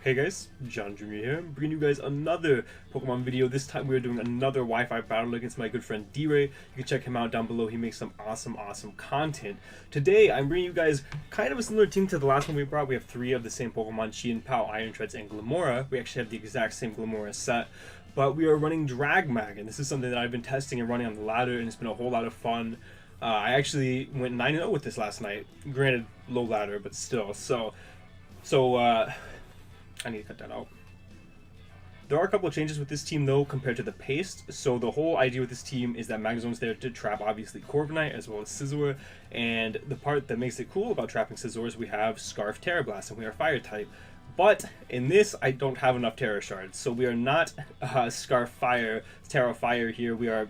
Hey guys, John Jr. here, bringing you guys another Pokemon video. This time we're doing another Wi-Fi battle against my good friend D-Ray. You can check him out down below. He makes some awesome content. Today I'm bringing you guys kind of a similar team to the last one we brought. We have three of the same Pokemon, Chi-Pao, Iron Treads, and GLIMMORA. We actually have the exact same GLIMMORA set, but we are running Dragmag, and this is something that I've been testing and running on the ladder, and it's been a whole lot of fun. I actually went 9-0 with this last night. Granted, low ladder, but still. So I need to cut that out. There are a couple of changes with this team though compared to the paste. So the whole idea with this team is that Magazone's there to trap obviously Corviknight as well as Scizor, and the part that makes it cool about trapping Scizor is we have Scarf Terra Blast and we are fire type. But in this I don't have enough Terra Shards, so we are not Scarf Fire, Terra Fire here. We are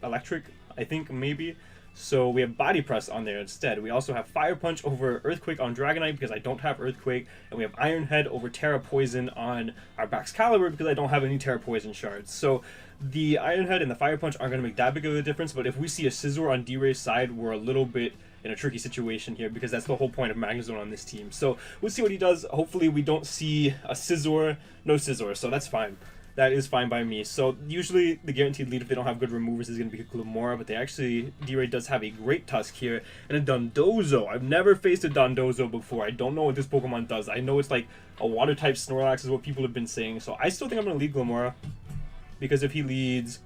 Electric, I think, maybe. So we have Body Press on there instead. We also have Fire Punch over Earthquake on Dragonite because I don't have Earthquake. And we have Iron Head over Terra Poison on our Baxcalibur because I don't have any Terra Poison shards. So the Iron Head and the Fire Punch aren't going to make that big of a difference. But if we see a Scizor on D-Ray's side, we're a little bit in a tricky situation here because that's the whole point of Magnezone on this team. So we'll see what he does. Hopefully we don't see a Scizor, no Scizor, so that's fine. That is fine by me. So usually the guaranteed lead if they don't have good removers is going to be GLIMMORA, but they actually, D-Ray does have a Great Tusk here and a Dondozo. I've never faced a Dondozo before. I don't know what this Pokemon does. I know it's like a water type Snorlax is what people have been saying. So I still think I'm going to lead GLIMMORA because if he leads,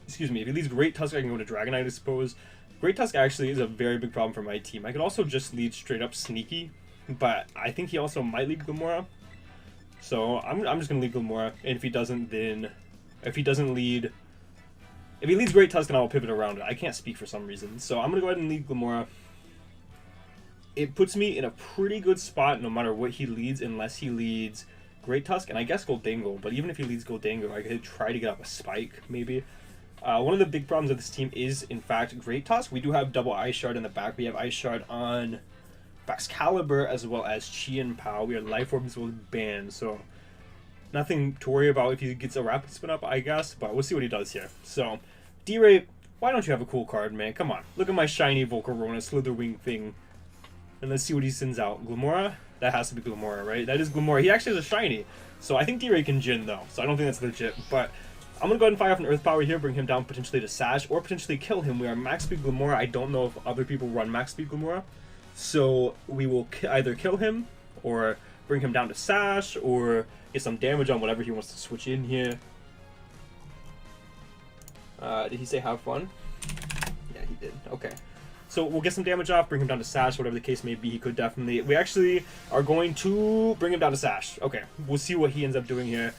if he leads Great Tusk, I can go to Dragonite, I suppose. Great Tusk actually is a very big problem for my team. I could also just lead straight up Sneaky, but I think he also might lead GLIMMORA. So I'm just gonna lead GLIMMORA, and if he doesn't, then if he leads Great Tusk, then I'll pivot around it. I can't speak for some reason, so I'm gonna go ahead and lead GLIMMORA. It puts me in a pretty good spot no matter what he leads, unless he leads Great Tusk and I guess Goldango. But even if he leads Goldango, I could try to get up a Spike maybe. One of the big problems of this team is in fact Great Tusk. We do have double Ice Shard in the back. We have Ice Shard on Baxcalibur as well as Chi-Pao. We are Life Orb as well as Band, so nothing to worry about if he gets a Rapid Spin up, I guess, but we'll see what he does here. So, D-Ray, why don't you have a cool card, man? Come on. Look at my shiny Volcarona Slitherwing thing. And let's see what he sends out. GLIMMORA? That has to be GLIMMORA, right? That is GLIMMORA. He actually has a shiny. So I think D-Ray can Jin, though, so I don't think that's legit, but I'm going to go ahead and fire off an Earth Power here, bring him down potentially to Sash, or potentially kill him. We are Max Speed GLIMMORA. I don't know if other people run Max Speed GLIMMORA. So we will either kill him, or bring him down to Sash, or get some damage on whatever he wants to switch in here. Did he say have fun? Yeah, he did. Okay. So we'll get some damage off, bring him down to Sash, whatever the case may be. He could definitely... We actually are going to bring him down to Sash. Okay, we'll see what he ends up doing here.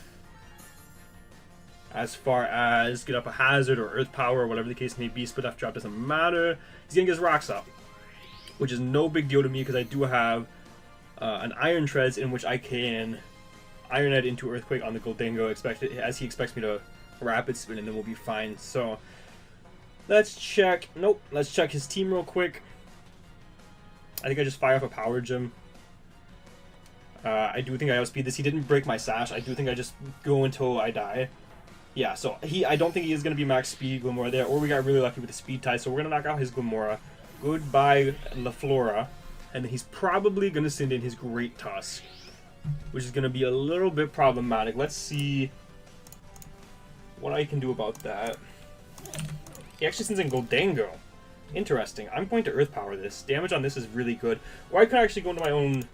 As far as get up a Hazard or Earth Power or whatever the case may be, Split F Drop doesn't matter. He's going to get his rocks up, which is no big deal to me because I do have an Iron Treads in which I can Iron Head into Earthquake on the Goldango as he expects me to Rapid Spin, and then we'll be fine. So let's check. Nope. Let's check his team real quick. I think I just fire off a Power Gem. I do think I outspeed this. He didn't break my Sash. I do think I just go until I die. Yeah, so I don't think he is going to be max speed GLIMMORA there, or we got really lucky with the speed tie, so we're going to knock out his GLIMMORA. Goodbye, La Flora. And he's probably going to send in his Great Tusk, which is going to be a little bit problematic. Let's see what I can do about that. He actually sends in Goldango. Interesting. I'm going to Earth Power this. Damage on this is really good. Or I could actually go into my own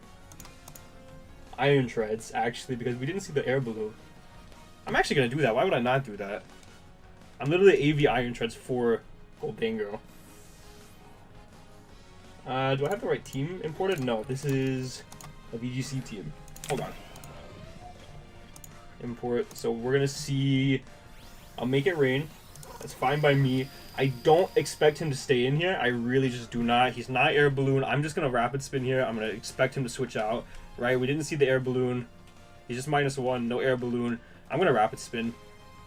Iron Treads, actually, because we didn't see the Air Balloon. I'm actually going to do that. Why would I not do that? I'm literally AV Iron Treads for Goldango. Do I have the right team imported? No, this is a VGC team. Hold on. Import. So we're going to see... I'll make it rain. That's fine by me. I don't expect him to stay in here. I really just do not. He's not Air Balloon. I'm just going to Rapid Spin here. I'm going to expect him to switch out. Right? We didn't see the Air Balloon. He's just -1. No Air Balloon. I'm going to Rapid Spin.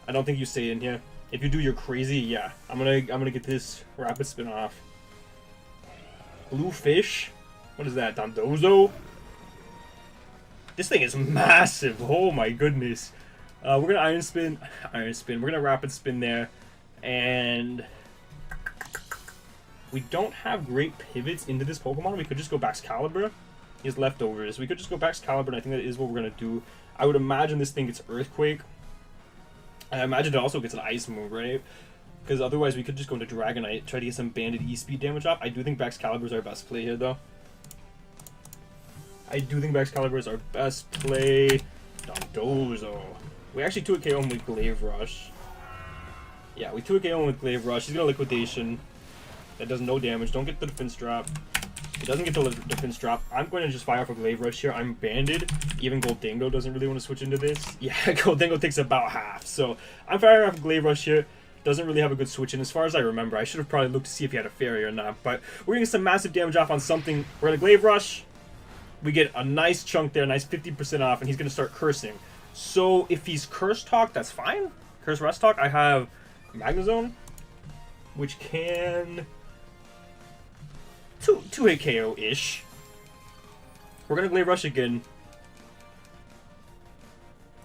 I don't think you stay in here. If you do, you're crazy. Yeah. I'm gonna get this Rapid Spin off. Blue Fish? What is that? Dondozo? This thing is massive. Oh my goodness. We're gonna Iron Spin. We're gonna Rapid Spin there. And we don't have great pivots into this Pokemon. We could just go Baxcalibur. He has leftovers. We could just go back Caliber, and I think that is what we're gonna do. I would imagine this thing gets Earthquake. I imagine it also gets an Ice move, right? Because otherwise we could just go into Dragonite, try to get some banded E-Speed damage off. I do think Baxcalibur is our best play here, though. I do think Baxcalibur is our best play. Dondozo. We actually 2-hit KO him with Glaive Rush. Yeah, we 2-hit KO him with Glaive Rush. He's gonna Liquidation. That does no damage. Don't get the defense drop. He doesn't get the defense drop. I'm going to just fire off a Glaive Rush here. I'm banded. Even Goldango doesn't really want to switch into this. Yeah, Goldango takes about half. So I'm firing off a Glaive Rush here. Doesn't really have a good switch in as far as I remember. I should have probably looked to see if he had a fairy or not. But we're getting some massive damage off on something. We're going to Glaive Rush. We get a nice chunk there, nice 50% off, and he's going to start cursing. So if he's Curse Talk, that's fine. Curse Rest Talk, I have Magnezone, which can two-hit KO-ish. We're going to Glaive Rush again.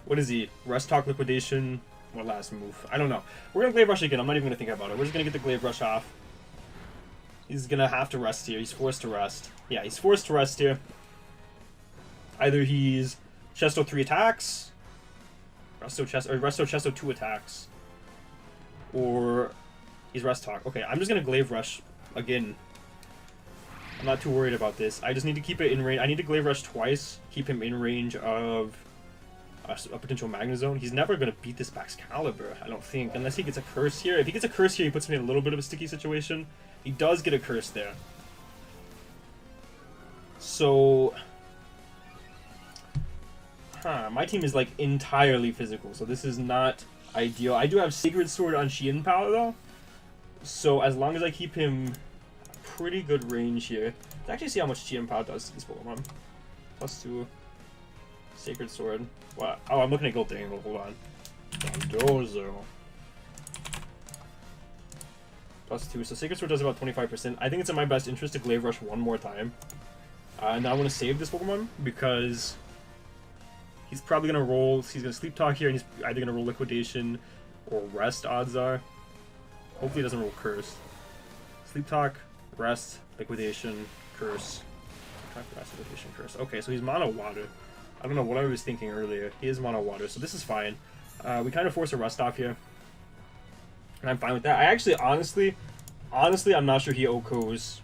What is he? Rest Talk, Liquidation, what last move? I don't know. We're going to Glaive Rush again. I'm not even going to think about it. We're just going to get the Glaive Rush off. He's going to have to rest here. He's forced to rest. Yeah, he's forced to rest here. Either he's Chesto 3 attacks, Resto 2 attacks, or he's Rest Talk. Okay, I'm just going to Glaive Rush again. I'm not too worried about this. I just need to keep it in range. I need to Glaive Rush twice, keep him in range of a potential Magnezone. He's never going to beat this Baxcalibur, I don't think, unless he gets a Curse here. If he gets a Curse here, he puts me in a little bit of a sticky situation. He does get a Curse there. So my team is like entirely physical, so this is not ideal. I do have Sacred Sword on Xian Pao though, so as long as I keep him pretty good range here. Let's actually see how much Xian Pao does to this Pokemon. +2. Sacred Sword. Wow. Oh, I'm looking at Goldango. Hold on. Dondozo. +2. So Sacred Sword does about 25%. I think it's in my best interest to Glaive Rush one more time. And then I want to save this Pokemon because he's probably going to roll. He's going to Sleep Talk here, and he's either going to roll Liquidation or Rest, odds are. Hopefully he doesn't roll Curse. Sleep Talk, Rest, Liquidation, Curse. Rest, Liquidation, Curse. Okay, so he's Mono Water. I don't know what I was thinking earlier. He is Mono Water, so this is fine. We kind of force a Rest off here. And I'm fine with that. I actually, honestly, I'm not sure he OHKOs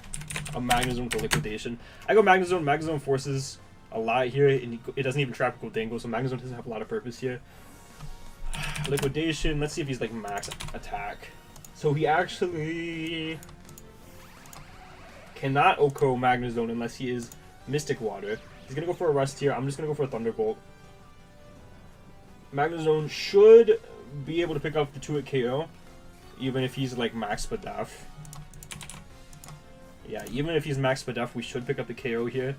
a Magnezone for Liquidation. I go Magnezone. Magnezone forces a lot here, and it doesn't even trap Goldango, so Magnezone doesn't have a lot of purpose here. Liquidation. Let's see if he's like max attack. So he actually cannot OHKO Magnezone unless he is Mystic Water. He's gonna go for a Rest here. I'm just gonna go for a Thunderbolt. Magnezone should be able to pick up the 2-hit KO, even if he's like max Spadaf. Yeah, even if he's max Spadaf, we should pick up the KO here.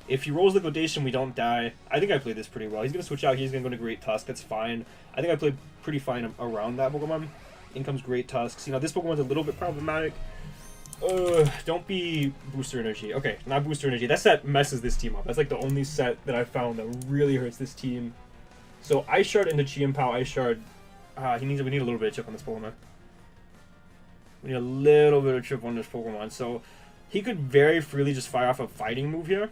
If he rolls Liquidation, we don't die. I think I played this pretty well. He's going to switch out. He's going to go to Great Tusk. That's fine. I think I played pretty fine around that Pokemon. In comes Great Tusks. You know, this Pokemon's a little bit problematic. Don't be Booster Energy. Okay, not Booster Energy. That set messes this team up. That's like the only set that I found that really hurts this team. So Ice Shard into Chien-Pao. Ice Shard. We need a little bit of chip on this Pokemon. We need a little bit of chip on this Pokemon. So he could very freely just fire off a Fighting move here.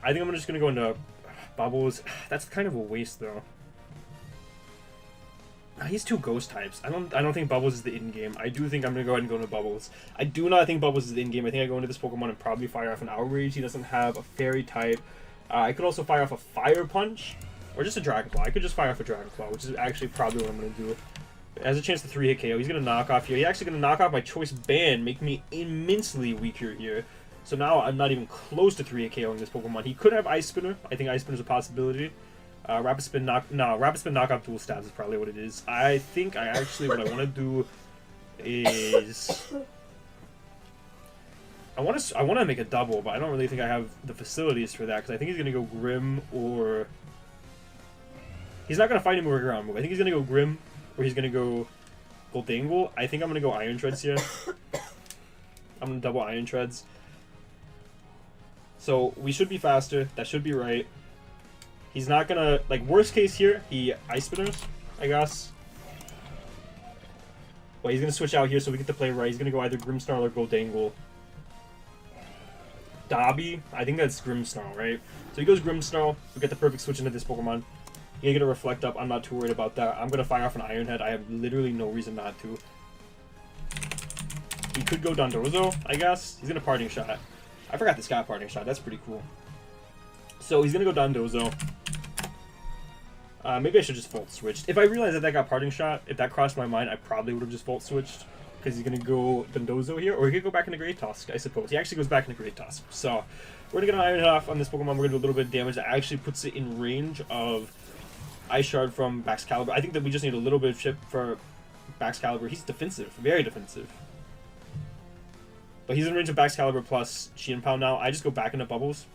I think I'm just gonna go into Bubbles. That's kind of a waste though. He's 2 Ghost types. I don't think Bubbles is the in-game. I do think I'm gonna go ahead and go into Bubbles. I do not think Bubbles is the in-game. I think I go into this Pokemon and probably fire off an Outrage. He doesn't have a Fairy type. I could also fire off a Fire Punch or just a Dragon Claw. I could just fire off a Dragon Claw, which is actually probably what I'm gonna do. It has a chance to 3-hit KO. He's gonna knock off here. He's actually gonna knock off my Choice Band, make me immensely weaker here. So now I'm not even close to 3-hit KOing this Pokemon. He could have Ice Spinner. I think Ice Spinner is a possibility. Rapid Spin knockoff dual stabs is probably what it is. I think what I want to do is I want to make a double, but I don't really think I have the facilities for that because I think he's gonna go Grim or he's not gonna fight him with a ground move. I think he's gonna go Grim or he's gonna go Goldangle. I think I'm gonna go Iron Treads here. I'm gonna double Iron Treads. So we should be faster. That should be right. He's not gonna, like, worst case here, he Ice Spinners, I guess. But he's gonna switch out here so we get to play right. He's gonna go either Grimmsnarl or Goldangle. Dobby. I think that's Grimmsnarl, right? So he goes Grimmsnarl. We get the perfect switch into this Pokemon. You get a Reflect Up. I'm not too worried about that. I'm going to fire off an Iron Head. I have literally no reason not to. He could go Dondozo, I guess. He's going to Parting Shot. I forgot this guy Parting Shot. That's pretty cool. So he's going to go Dondozo. Maybe I should just Volt Switched. If I realized that got Parting Shot, if that crossed my mind, I probably would have just Volt Switched. Because he's going to go Dondozo here. Or he could go back into Great Tusk, I suppose. He actually goes back into Great Tusk. So we're going to get an Iron Head off on this Pokemon. We're going to do a little bit of damage that actually puts it in range of Ice Shard from Baxcalibur. I think that we just need a little bit of chip for Baxcalibur. He's defensive, very defensive. But he's in range of Baxcalibur plus Chien Pao now. I just go back into Bubbles.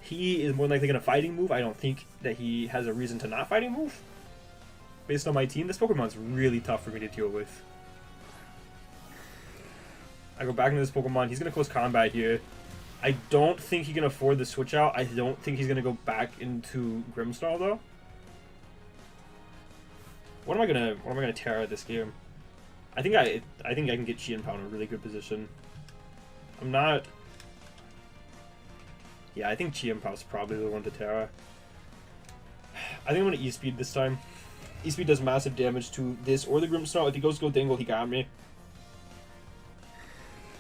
He is more likely going to Fighting move. I don't think that he has a reason to not Fighting move. Based on my team, this Pokemon's really tough for me to deal with. I go back into this Pokemon. He's going to close combat here. I don't think he can afford the switch out. I don't think he's gonna go back into Grimmsnarl though. What am I gonna Terra this game? I think I can get Chien Pao in a really good position. I'm not. Yeah, I think Chien Pao's probably the one to Terra. I think I'm gonna E-Speed this time. E-Speed does massive damage to this or the Grimmsnarl. If he goes Dingle, he got me.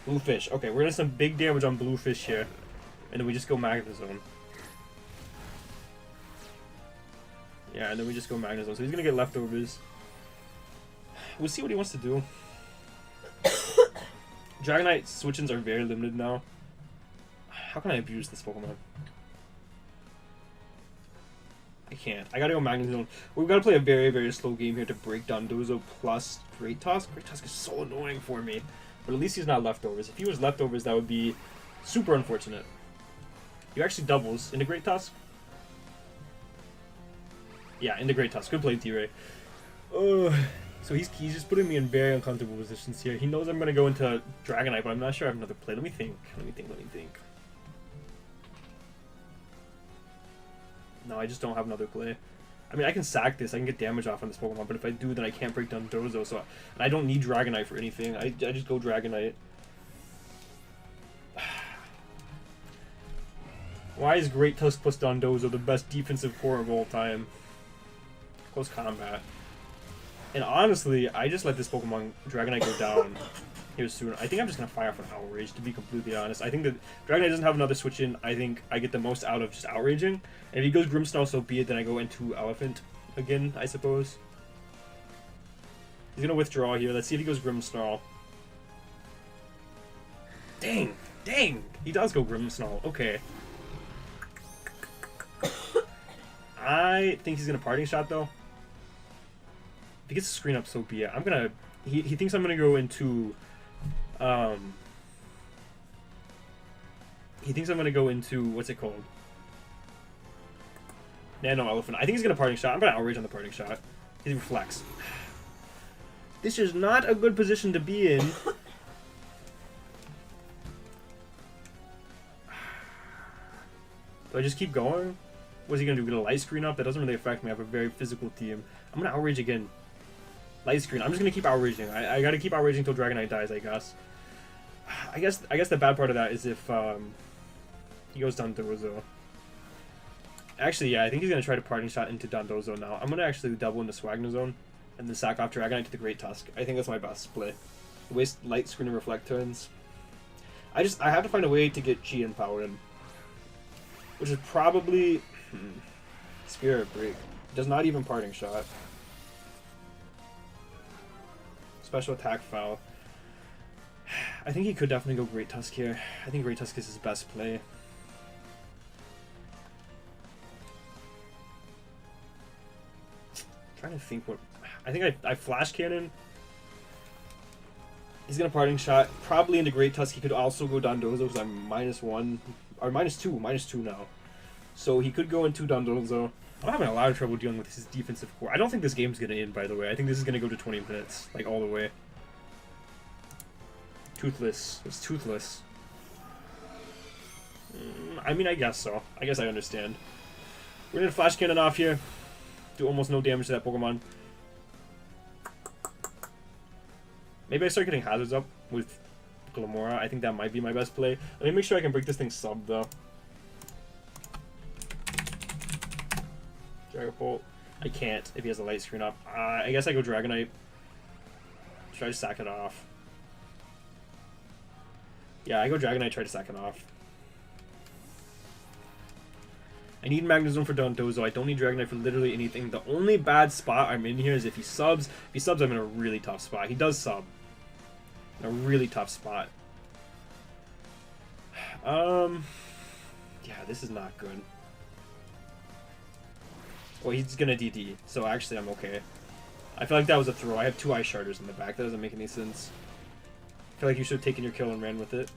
Bluefish. Okay, we're gonna some big damage on Bluefish here. And then we just go Magnezone. Yeah, and then we just go Magnezone. So he's gonna get leftovers. We'll see what he wants to do. Dragonite switch-ins are very limited now. How can I abuse this Pokemon? I can't. I gotta go Magnezone. We've gotta play a very, very slow game here to break down Dondozo plus Great Tusk. Great Tusk is so annoying for me. But at least he's not leftovers. If he was leftovers, that would be super unfortunate. He actually doubles into Great Tusk. Yeah, into Great Tusk. Good play, T-Ray. So he's just putting me in very uncomfortable positions here. He knows I'm going to go into Dragonite, but I'm not sure I have another play. Let me think. No, I just don't have another play. I mean, I can sack this. I can get damage off on this Pokemon, but if I do, then I can't break down Dozo. So, and I don't need Dragonite for anything. I just go Dragonite. Why is Great Tusk plus Dondozo the best defensive core of all time? Close combat. And honestly, I just let this Pokemon Dragonite go down here soon. I think I'm just going to fire off an Outrage, to be completely honest. I think that Dragonite doesn't have another switch in. I think I get the most out of just Outraging. And if he goes Grimmsnarl, so be it. Then I go into Elephant again, I suppose. He's going to withdraw here. Let's see if he goes Grimmsnarl. Dang! He does go Grimmsnarl. Okay. I think he's going to Parting Shot, though. If he gets a screen up, so be it. I'm going to... He thinks I'm going to go into... He thinks I'm going to go into... What's it called? Nano Elephant. I think he's going to Parting Shot. I'm going to Outrage on the Parting Shot. He reflects. This is not a good position to be in. Do I just keep going? What's he going to do? Get a Light Screen up? That doesn't really affect me. I have a very physical team. I'm going to Outrage again. Light Screen. I'm just going to keep Outraging. I got to keep Outraging until Dragonite dies, I guess. I guess the bad part of that is if he goes Dondozo. Actually, yeah, I think he's going to try to Parting Shot into Dondozo now. I'm going to actually double into Swagnozone and then sack off Dragonite to the Great Tusk. I think that's my best play. Waste Light Screen and Reflect turns. I have to find a way to get Chien Pao in. Which is probably... Spirit Break. Does not even Parting Shot. Special Attack Foul. I think he could definitely go Great Tusk here. I think Great Tusk is his best play. I'm trying to think what... I think I Flash Cannon. He's going to Parting Shot. Probably into Great Tusk. He could also go Dondozo because I'm -1. Or -2 now. So he could go into Dondozo. I'm having a lot of trouble dealing with his defensive core. I don't think this game's going to end, by the way. I think this is going to go to 20 minutes. Like, all the way. Toothless. It's Toothless. I mean, I guess so. I guess I understand. We're going to Flash Cannon off here. Do almost no damage to that Pokemon. Maybe I start getting hazards up with GLIMMORA. I think that might be my best play. Let me make sure I can break this thing sub, though. Dragapult. I can't if he has a light screen up. I guess I go Dragonite. Try to sack it off. Yeah, I go Dragonite, try to sack it off. I need Magnezone for Dondozo. I don't need Dragonite for literally anything. The only bad spot I'm in here is if he subs. If he subs, I'm in a really tough spot. He does sub. In a really tough spot. Yeah, this is not good. Well, he's gonna DD, so actually I'm okay. I feel like that was a throw. I have 2 Ice Sharders in the back. That doesn't make any sense. I feel like you should have taken your kill and ran with it.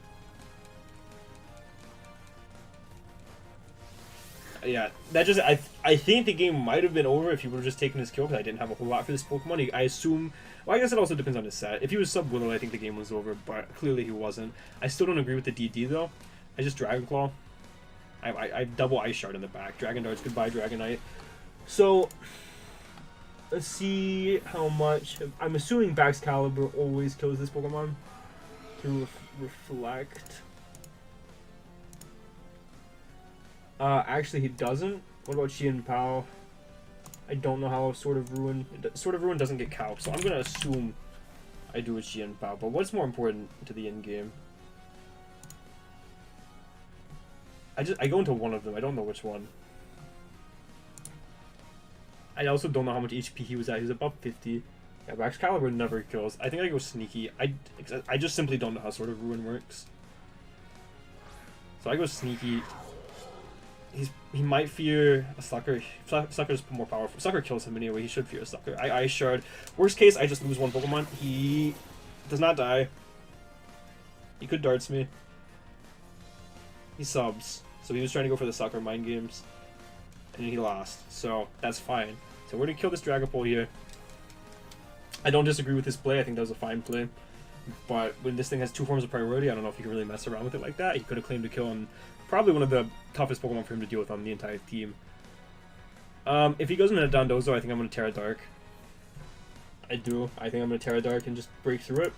Yeah, that just I think the game might have been over if he would have just taken his kill because I didn't have a whole lot for this Pokemon. I assume. Well, I guess it also depends on his set. If he was sub Willow, I think the game was over, but clearly he wasn't. I still don't agree with the DD though. I just Dragon Claw. I double Ice Shard in the back. Dragon Darts, goodbye Dragonite. So let's see how much. I'm assuming Baxcalibur always kills this Pokemon through Reflect. Actually he doesn't. What about Qianpao? I don't know how Sword of Ruin... Sword of Ruin doesn't get calc, so I'm gonna assume I do a Qianpao. But what's more important to the end game? I go into one of them. I don't know which one. I also don't know how much HP he was at. He was above 50. Yeah, Baxcalibur never kills. I think I go Sneaky. I just simply don't know how Sword of Ruin works. So I go Sneaky. He might fear a Sucker. Sucker's more powerful. Sucker kills him anyway. He should fear a Sucker. I Ice Shard. Worst case, I just lose one Pokemon. He does not die. He could Darts me. He subs. So he was trying to go for the Sucker Mind Games. And he lost. So that's fine. So we're going to kill this Dragapult here. I don't disagree with his play. I think that was a fine play. But when this thing has 2 forms of priority, I don't know if you can really mess around with it like that. He could have claimed to kill him. Probably one of the toughest Pokemon for him to deal with on the entire team. If he goes into Dondozo, I think I'm going to Terra Dark. I do. I think I'm going to Terra Dark and just break through it.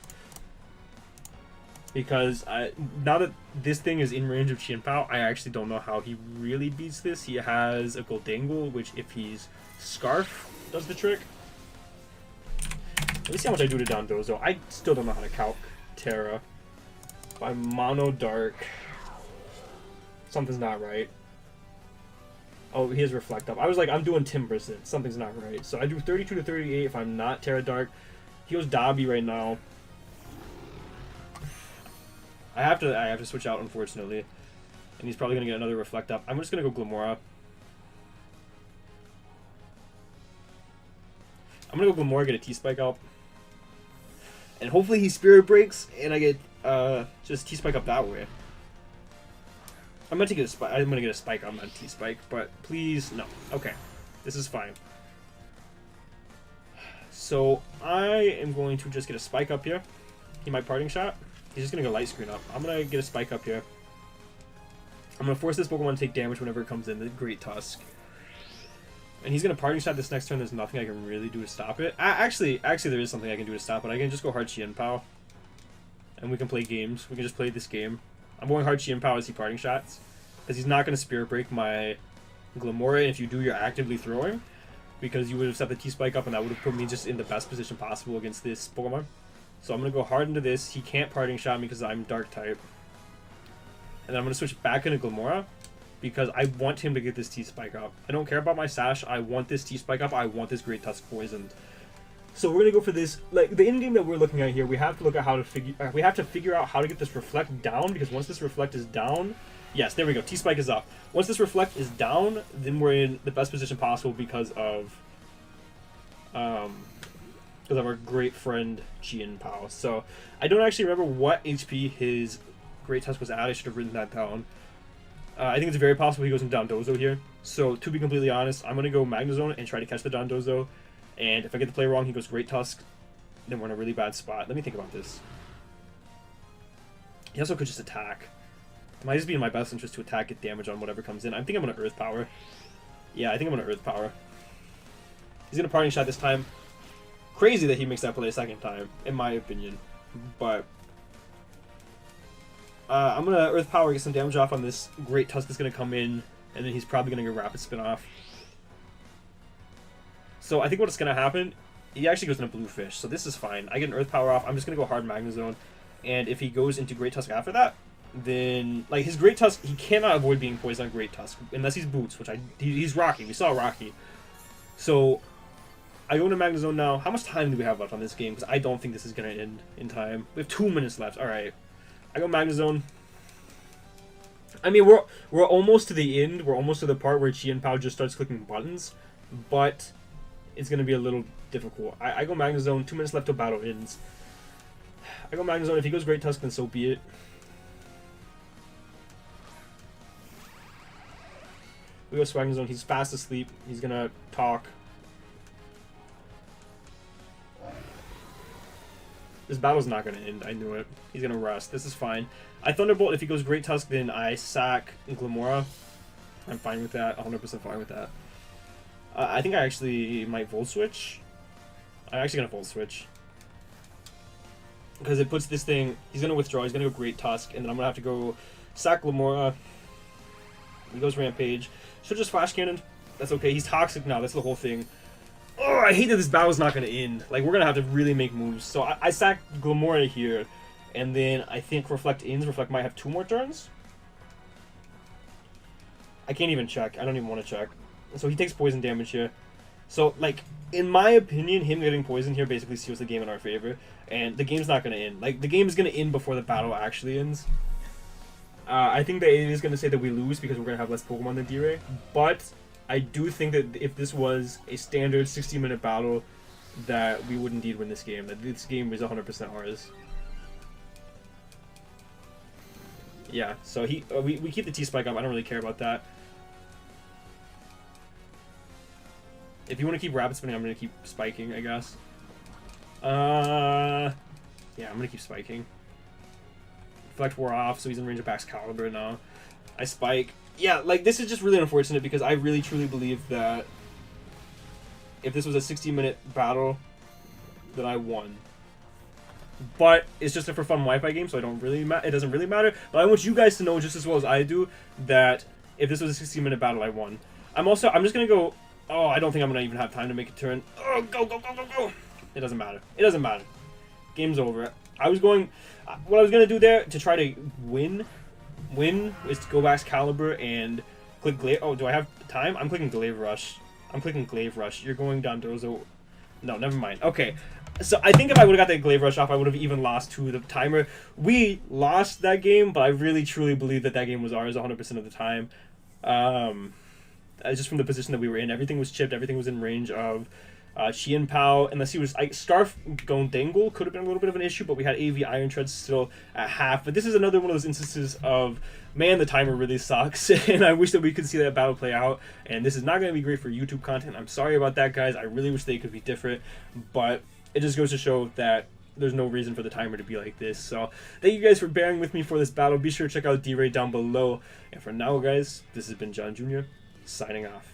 Because now that this thing is in range of Qianpao, I actually don't know how he really beats this. He has a Goldangle, which if he's Scarf, does the trick. Let me see how much I do to Dondozo. I still don't know how to calc Terra. By Mono Dark. Something's not right. Oh, he has Reflect Up. I was like, I'm doing 10%. Something's not right. So I do 32 to 38 if I'm not Terra Dark. He goes Dobby right now. I have to switch out, unfortunately. And he's probably going to get another Reflect Up. I'm just going to go GLIMMORA. I'm going to go GLIMMORA, get a T-Spike out. And hopefully he Spirit Breaks, and I get just T-Spike up that way. I'm gonna get a spike on that T-Spike, but please no. Okay, this is fine. So I am going to just get a spike up here. He might Parting Shot. He's just gonna go Light Screen up. I'm gonna get a spike up here. I'm gonna force this Pokemon to take damage whenever it comes in. The Great Tusk. And he's gonna Parting Shot this next turn. There's nothing I can really do to stop it. Actually, there is something I can do to stop it. I can just go hard Qianpao, and we can play games. We can just play this game. I'm going hard Qianpao as he Parting Shots, because he's not going to Spirit Break my GLIMMORA, and if you do, you're actively throwing, because you would have set the T-Spike up, and that would have put me just in the best position possible against this Pokemon. So I'm going to go hard into this. He can't Parting Shot me because I'm Dark type. And then I'm going to switch back into GLIMMORA, because I want him to get this T-Spike up. I don't care about my Sash. I want this T-Spike up. I want this Great Tusk poisoned. So we're gonna go for this. Like the end game that we're looking at here, we have to look at how to figure. We have to figure out how to get this Reflect down, because once this Reflect is down, yes, there we go. T-Spike is up. Once this Reflect is down, then we're in the best position possible because of our great friend Qianpao. So I don't actually remember what HP his Great Tusk was at. I should have written that down. I think it's very possible he goes in Dondozo here. So to be completely honest, I'm gonna go Magnezone and try to catch the Dondozo. And if I get the play wrong, he goes Great Tusk. Then we're in a really bad spot. Let me think about this. He also could just attack. It might just be in my best interest to attack, get damage on whatever comes in. I think I'm going to Earth Power. Yeah, I think I'm going to Earth Power. He's going to Parting Shot this time. Crazy that he makes that play a second time, in my opinion. But I'm going to Earth Power, get some damage off on this Great Tusk that's going to come in, and then he's probably going to get Rapid Spin off. So I think what's going to happen, he actually goes into Blue Fish, so this is fine. I get an Earth Power off, I'm just going to go hard Magnezone, and if he goes into Great Tusk after that, then, like, his Great Tusk, he cannot avoid being poisoned on Great Tusk, unless he's Boots, which he's Rocky, we saw Rocky. So, I go into Magnezone now. How much time do we have left on this game? Because I don't think this is going to end in time. We have 2 minutes left, alright. I go Magnezone. I mean, we're almost to the end, we're almost to the part where Chi and Pao just starts clicking buttons, but it's going to be a little difficult. I go Magnezone, 2 minutes left till battle ends. I go Magnezone, if he goes Great Tusk, then so be it. We go Magnezone, he's fast asleep, he's going to talk. This battle's not going to end, I knew it. He's going to rest, this is fine. I Thunderbolt, if he goes Great Tusk, then I sack GLIMMORA. I'm fine with that, 100% fine with that. I think I actually might Volt Switch. I'm actually going to Volt Switch. Because it puts this thing, he's going to withdraw, he's going to go Great Tusk, and then I'm going to have to go sack GLIMMORA. He goes Rampage. Should just Flash Cannon. That's okay, he's toxic now, that's the whole thing. Oh, I hate that this battle's not going to end. Like, we're going to have to really make moves. So I sack GLIMMORA here, and then I think Reflect ends. Reflect might have 2 more turns. I can't even check. I don't even want to check. So he takes poison damage here. So, like, in my opinion, him getting poisoned here basically seals the game in our favor. And the game's not going to end. Like, the game is going to end before the battle actually ends. I think that it is going to say that we lose because we're going to have less Pokemon than D-Ray. But I do think that if this was a standard 60-minute battle, that we would indeed win this game. That this game is 100% ours. Yeah, so we keep the T-Spike up. I don't really care about that. If you want to keep Rapid Spinning, I'm going to keep spiking, I guess. Yeah, I'm going to keep spiking. Reflect wore off, so he's in range of Excalibur now. I spike. Yeah, like, this is just really unfortunate because I really truly believe that if this was a 60-minute battle, then I won. But it's just a for fun Wi-Fi game, so it doesn't really matter. But I want you guys to know just as well as I do that if this was a 60-minute battle, I won. I'm just going to go... Oh, I don't think I'm going to even have time to make a turn. Oh, go, go, go, go, go! It doesn't matter. It doesn't matter. Game's over. What I was going to do there to try to win is to go back Excalibur and click Glaive. Oh, do I have time? I'm clicking Glaive Rush. I'm clicking Glaive Rush. You're going down Dozo. No, never mind. Okay. So I think if I would have got that Glaive Rush off, I would have even lost to the timer. We lost that game, but I really truly believe that that game was ours 100% of the time. Just from the position that we were in, everything was chipped, everything was in range of Chi and Pao, unless he was Scarf going Dangle could have been a little bit of an issue, but we had AV Iron Tread still at half. But this is another one of those instances of, man, the timer really sucks, and I wish that we could see that battle play out. And this is not going to be great for YouTube content. I'm sorry about that, guys. I really wish they could be different, but it just goes to show that there's no reason for the timer to be like this. So thank you guys for bearing with me for this battle. Be sure to check out D-Ray down below. And for now, guys, this has been John Jr. signing off.